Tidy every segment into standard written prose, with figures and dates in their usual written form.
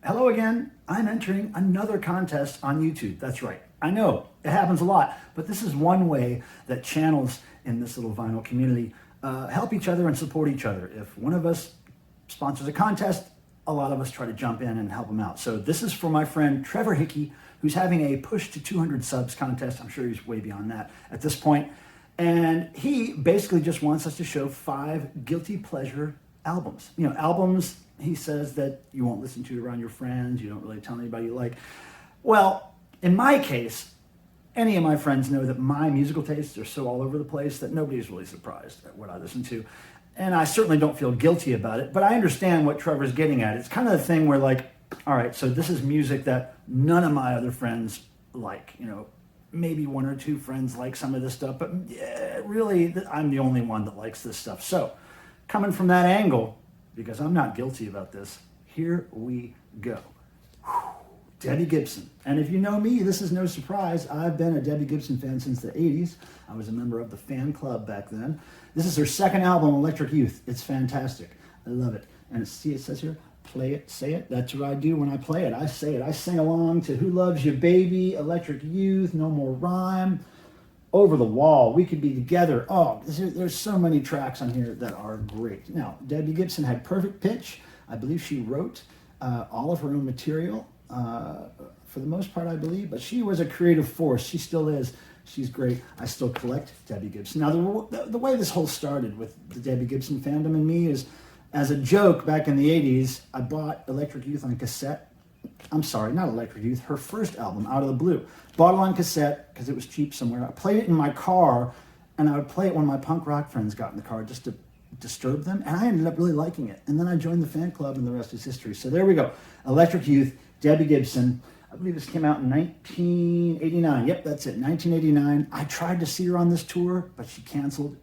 Hello again. I'm entering another contest on YouTube. That's right. I know it happens a lot, but this is one way that channels in this little vinyl community help each other and support each other. If one of us sponsors a contest, a lot of us try to jump in and help them out. So this is for my friend Trevor Hickey, who's having a push to 200 subs contest. I'm sure he's way beyond that at this point. And he basically just wants us to show 5 guilty pleasure albums. You know, albums he says that you won't listen to around your friends, you don't really tell anybody you like. Well, in my case, any of my friends know that my musical tastes are so all over the place that nobody's really surprised at what I listen to. And I certainly don't feel guilty about it, but I understand what Trevor's getting at. It's kind of the thing where, like, all right, so this is music that none of my other friends like. You know, maybe 1 or 2 friends like some of this stuff, but really, I'm the only one that likes this stuff. So, coming from that angle, because I'm not guilty about this, here we go. Debbie Gibson. And if you know me, this is no surprise. I've been a Debbie Gibson fan since the 80s. I was a member of the fan club back then. This is her second album, Electric Youth. It's fantastic. I love it. And see, it says here, play it, say it. That's what I do when I play it. I say it. I sing along to Who Loves You Baby, Electric Youth, No More Rhyme, Over the Wall, We Could Be Together. Oh, there's so many tracks on here that are great. Now, Debbie Gibson had perfect pitch. I believe she wrote all of her own material. For the most part, I believe, but she was a creative force. She still is. She's great. I still collect Debbie Gibson. Now, the way this whole started with the Debbie Gibson fandom and me is, as a joke, back in the 80s, I bought Electric Youth on cassette. I'm sorry, not Electric Youth, her first album, Out of the Blue. Bought it on cassette because it was cheap somewhere. I played it in my car, and I would play it when my punk rock friends got in the car just to disturb them, and I ended up really liking it. And then I joined the fan club, and the rest is history. So there we go. Electric Youth, Debbie Gibson. I believe this came out in 1989. Yep, that's it, 1989. I tried to see her on this tour, but she canceled.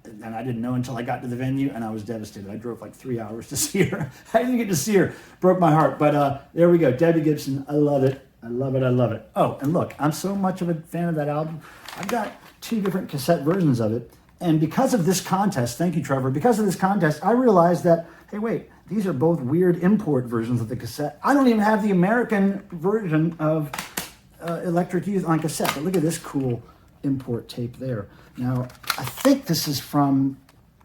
And I didn't know until I got to the venue, and I was devastated. I drove like 3 hours to see her. I didn't get to see her. Broke my heart. But there we go. Debbie Gibson. I love it. I love it. I love it. Oh, and look, I'm so much of a fan of that album. I've got 2 different cassette versions of it. And because of this contest, thank you, Trevor, because of this contest, I realized that, hey, wait, these are both weird import versions of the cassette. I don't even have the American version of Electric Youth on cassette. But look at this cool import tape there. Now, I think this is from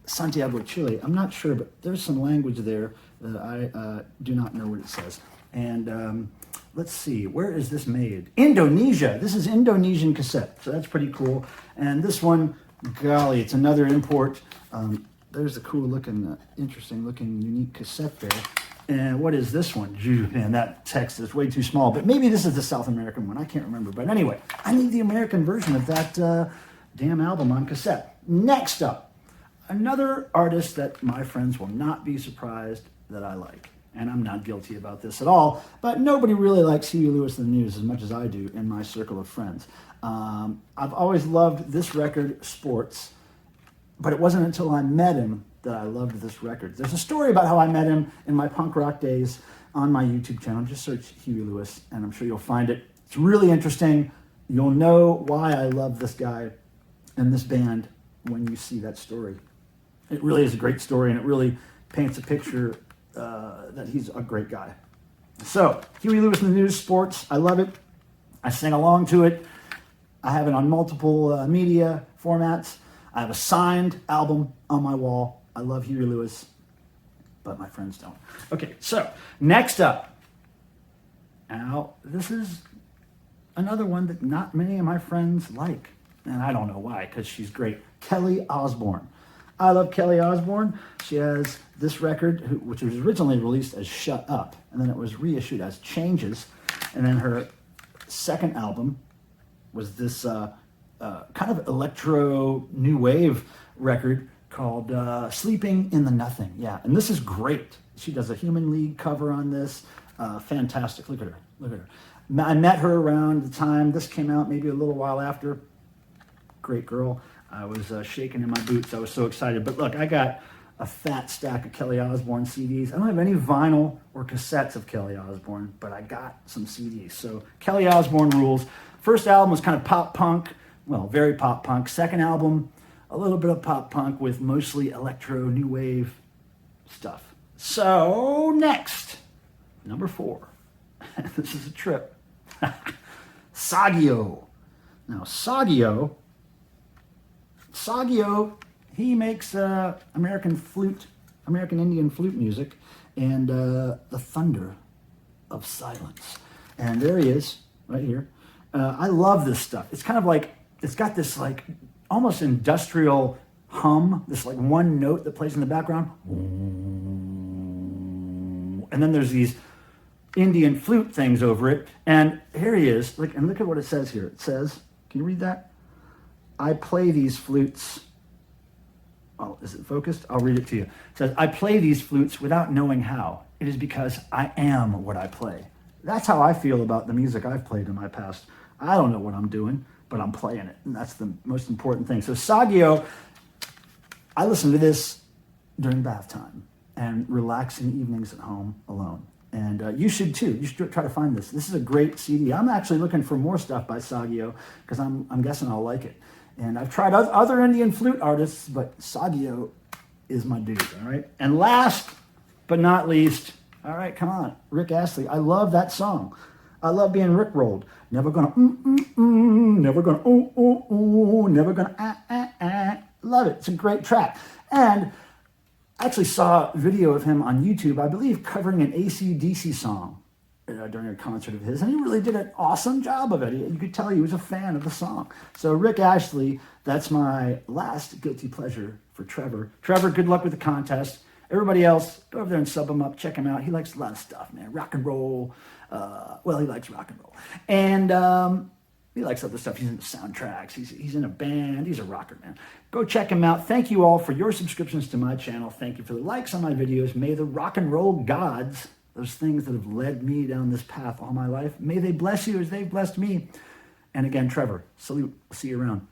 Santiago, Chile. I'm not sure, but there's some language there that I do not know what it says. And let's see, where is this made? Indonesia. This is Indonesian cassette, so that's pretty cool. And this one, golly, it's another import. There's a cool looking, interesting looking, unique cassette there. And what is this one? Man, that text is way too small, but maybe this is the South American one. I can't remember. But anyway, I need the American version of that damn album on cassette. Next up, another artist that my friends will not be surprised that I like. And I'm not guilty about this at all, but nobody really likes Huey Lewis and the News as much as I do in my circle of friends. I've always loved this record, Sports, but it wasn't until I met him that I loved this record. There's a story about how I met him in my punk rock days on my YouTube channel. Just search Huey Lewis, and I'm sure you'll find it. It's really interesting. You'll know why I love this guy and this band when you see that story. It really is a great story, and it really paints a picture that he's a great guy. So, Huey Lewis and the News, Sports, I love it. I sing along to it. I have it on multiple media formats. I have a signed album on my wall. I love Huey Lewis, but my friends don't. Okay, so next up. Now, this is another one that not many of my friends like. And I don't know why, because she's great. Kelly Osbourne. I love Kelly Osbourne. She has this record, which was originally released as Shut Up, and then it was reissued as Changes. And then her second album was this kind of electro new wave record called Sleeping in the Nothing. Yeah, and this is great. She does a Human League cover on this. Fantastic. Look at her. Look at her. I met her around the time this came out, maybe a little while after. Great girl. I was shaking in my boots. I was so excited. But look, I got a fat stack of Kelly Osbourne CDs. I don't have any vinyl or cassettes of Kelly Osbourne, but I got some CDs. So Kelly Osbourne rules. First album was kind of pop punk. Well, very pop punk. Second album, a little bit of pop punk with mostly electro, new wave stuff. So next, number 4. This is a trip. Sagio. Now, Sagio, he makes American Indian flute music, and the thunder of silence. And there he is, right here. I love this stuff. It's kind of like, it's got this like almost industrial hum, this like one note that plays in the background. And then there's these Indian flute things over it. And here he is, and look at what it says here. It says, can you read that? I play these flutes. Oh, is it focused? I'll read it to you. It says, I play these flutes without knowing how. It is because I am what I play. That's how I feel about the music I've played in my past. I don't know what I'm doing, but I'm playing it. And that's the most important thing. So Sagio, I listen to this during bath time and relaxing evenings at home alone. And you should too. You should try to find this. This is a great CD. I'm actually looking for more stuff by Sagio because I'm guessing I'll like it. And I've tried other Indian flute artists, but Sagio is my dude, all right? And last but not least, all right, come on, Rick Astley. I love that song. I love being Rickrolled. Never gonna never gonna never gonna Love it. It's a great track. And I actually saw a video of him on YouTube, I believe, covering an AC/DC song during a concert of his, and he really did an awesome job of it. You could tell he was a fan of the song. So Rick Astley, that's my last guilty pleasure for Trevor. Trevor, good luck with the contest. Everybody else, go over there and sub him up, check him out. He likes a lot of stuff, man. Rock and roll. He likes rock and roll. And he likes other stuff. He's into soundtracks. He's in a band. He's a rocker, man. Go check him out. Thank you all for your subscriptions to my channel. Thank you for the likes on my videos. May the rock and roll gods, those things that have led me down this path all my life, may they bless you as they've blessed me. And again, Trevor, salute. See you around.